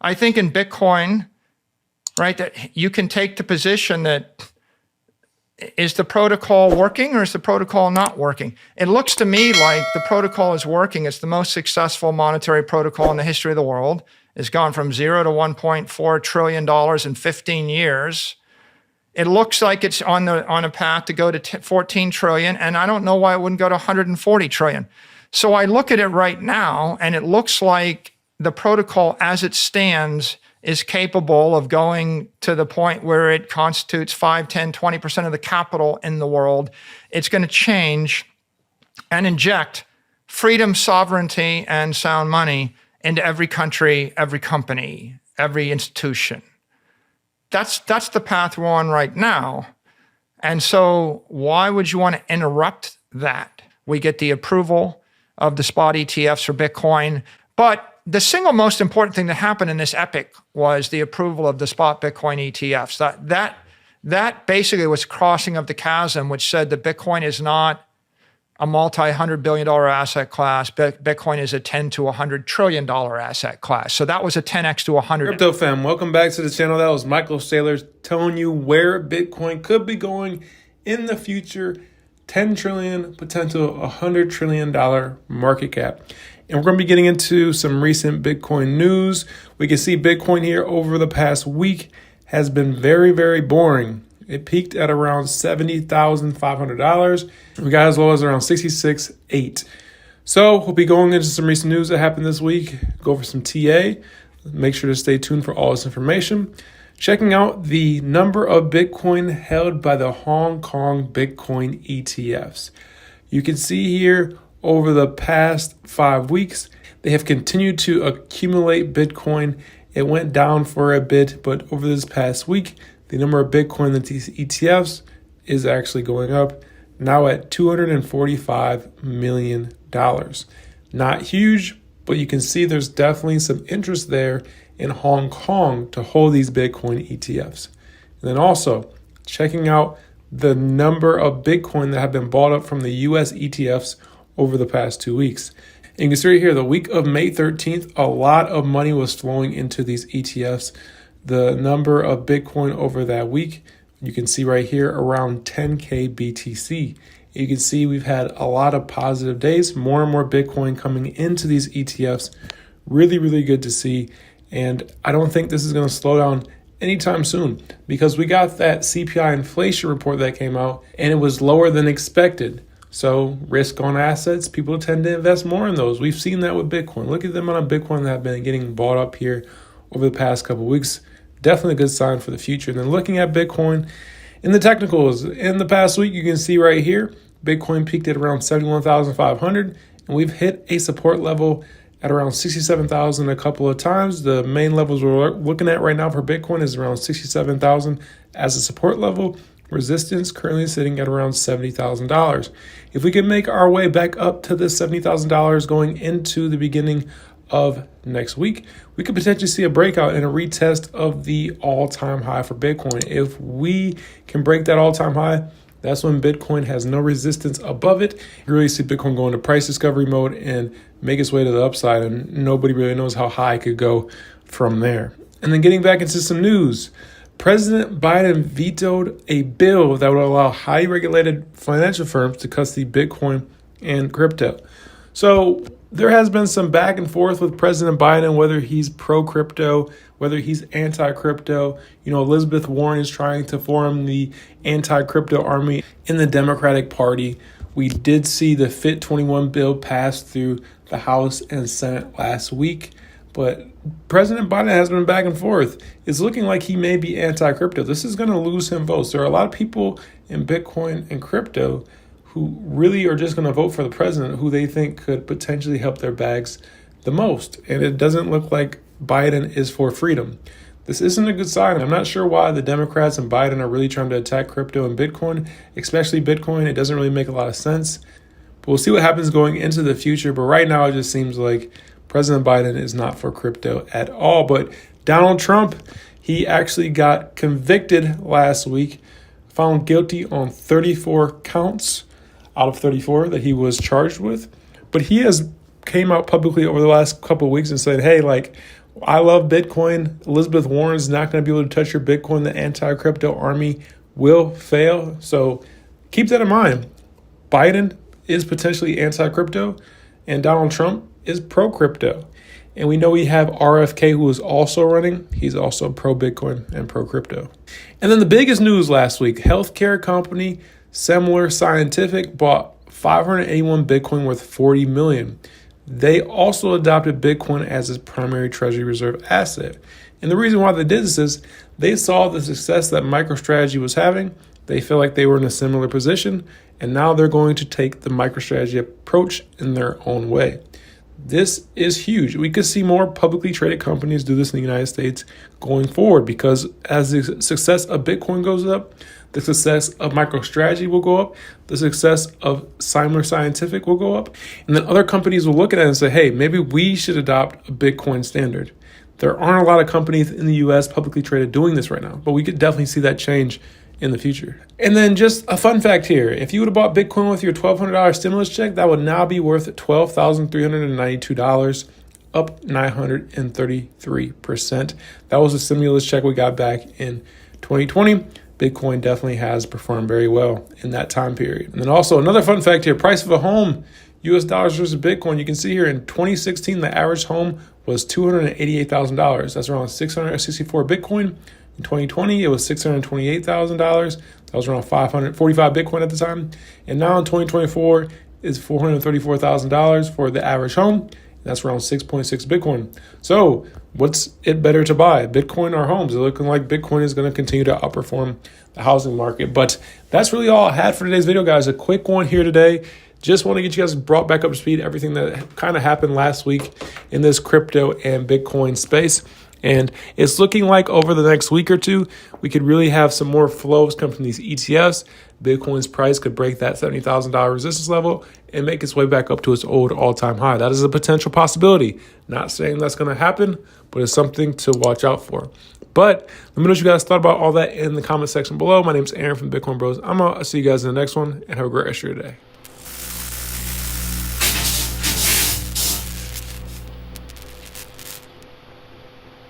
I think in Bitcoin, right, that you can take the position that is the protocol working or is the protocol not working? It looks to me like the protocol is working. It's the most successful monetary protocol in the history of the world. It's gone from $0 to $1.4 trillion in 15 years. It looks like it's on a path to go to 14 trillion, and I don't know why it wouldn't go to 140 trillion. So I look at it right now, and it looks like the protocol as it stands is capable of going to the point where it constitutes 5, 10, 20% of the capital in the world. It's going to change and inject freedom, sovereignty, and sound money into every country, every company, every institution. That's the path we're on right now. And so why would you want to interrupt that? We get the approval of the spot ETFs for Bitcoin, but the single most important thing that happened in this epic was the approval of the spot Bitcoin ETFs. That basically was crossing of the chasm, which said that Bitcoin is not a multi-$100 billion asset class. Bitcoin is a $10 to $100 trillion asset class. So that was a 10x to 100. Crypto fam, welcome back to the channel. That was Michael Saylor telling you where Bitcoin could be going in the future. 10 trillion, potential $100 trillion market cap. And we're going to be getting into some recent Bitcoin news. We can see Bitcoin here over the past week has been very, very boring. It peaked at around $70,500. We got as low as around $66,800. So we'll be going into some recent news that happened this week. Go for some TA. Make sure to stay tuned for all this information. Checking out the number of Bitcoin held by the Hong Kong Bitcoin ETFs. You can see here over the past 5 weeks, they have continued to accumulate Bitcoin. It went down for a bit, but over this past week, the number of Bitcoin that these ETFs is actually going up, now at $245 million. Not huge, but you can see there's definitely some interest there in Hong Kong to hold these Bitcoin ETFs. And then also checking out the number of Bitcoin that have been bought up from the US ETFs over the past 2 weeks. And you can see right here, the week of May 13th, a lot of money was flowing into these ETFs. The number of Bitcoin over that week, you can see right here, around 10K BTC. You can see we've had a lot of positive days, more and more Bitcoin coming into these ETFs. Really, really good to see. And I don't think this is going to slow down anytime soon because we got that CPI inflation report that came out and it was lower than expected. So risk on assets, people tend to invest more in those. We've seen that with Bitcoin. Look at the amount of Bitcoin that have been getting bought up here over the past couple of weeks. Definitely a good sign for the future. And then looking at Bitcoin in the technicals, in the past week, you can see right here, Bitcoin peaked at around 71,500, and we've hit a support level at around 67,000 a couple of times. The main levels we're looking at right now for Bitcoin is around 67,000 as a support level. Resistance currently sitting at around $70,000. If we can make our way back up to this $70,000 going into the beginning of next week, we could potentially see a breakout and a retest of the all-time high for Bitcoin. If we can break that all-time high, that's when Bitcoin has no resistance above it. You really see Bitcoin go into price discovery mode and make its way to the upside, and nobody really knows how high it could go from there. And then getting back into some news, President Biden vetoed a bill that would allow highly regulated financial firms to custody Bitcoin and crypto. So there has been some back and forth with President Biden, whether he's pro-crypto, whether he's anti-crypto. You know, Elizabeth Warren is trying to form the anti-crypto army in the Democratic Party. We did see the FIT21 bill pass through the House and Senate last week, but President Biden has been back and forth. It's looking like he may be anti-crypto. This is going to lose him votes. There are a lot of people in Bitcoin and crypto who really are just going to vote for the president who they think could potentially help their bags the most. And it doesn't look like Biden is for freedom. This isn't a good sign. I'm not sure why the Democrats and Biden are really trying to attack crypto and Bitcoin, especially Bitcoin. It doesn't really make a lot of sense. But we'll see what happens going into the future. But right now, it just seems like President Biden is not for crypto at all. But Donald Trump, he actually got convicted last week, found guilty on 34 counts out of 34 that he was charged with. But he has came out publicly over the last couple of weeks and said, hey, I love Bitcoin. Elizabeth Warren's not going to be able to touch your Bitcoin. The anti-crypto army will fail. So keep that in mind. Biden is potentially anti-crypto and Donald Trump is pro-crypto. And we know we have RFK who is also running. He's also pro-Bitcoin and pro-crypto. And then the biggest news last week, healthcare company Saylor Scientific bought 581 Bitcoin worth $40 million. They also adopted Bitcoin as its primary treasury reserve asset. And the reason why they did this is they saw the success that MicroStrategy was having. They feel like they were in a similar position, and now they're going to take the MicroStrategy approach in their own way. This is huge. We could see more publicly traded companies do this in the United States going forward, because as the success of Bitcoin goes up, the success of MicroStrategy will go up, the success of Saylor Scientific will go up, and then other companies will look at it and say, hey, maybe we should adopt a Bitcoin standard. There aren't a lot of companies in the US publicly traded doing this right now, but we could definitely see that change in the future. And then just a fun fact here, if you would have bought Bitcoin with your $1,200 stimulus check, that would now be worth $12,392, up 933%. That was a stimulus check we got back in 2020. Bitcoin definitely has performed very well in that time period. And then also another fun fact here, price of a home, US dollars versus Bitcoin. You can see here in 2016, the average home was $288,000. That's around 664 Bitcoin. In 2020, it was $628,000. That was around 545 Bitcoin at the time. And now in 2024, it's $434,000 for the average home. That's around 6.6 Bitcoin. So what's it better to buy, Bitcoin or homes? It's looking like Bitcoin is going to continue to outperform the housing market. But that's really all I had for today's video, guys. A quick one here today. Just want to get you guys brought back up to speed, everything that kind of happened last week in this crypto and Bitcoin space. And it's looking like over the next week or two, we could really have some more flows come from these ETFs. Bitcoin's price could break that $70,000 resistance level and make its way back up to its old all-time high. That is a potential possibility. Not saying that's going to happen, but it's something to watch out for. But let me know what you guys thought about all that in the comment section below. My name's Aaron from Bitcoin Bros. I'm going to see you guys in the next one, and have a great rest of your day.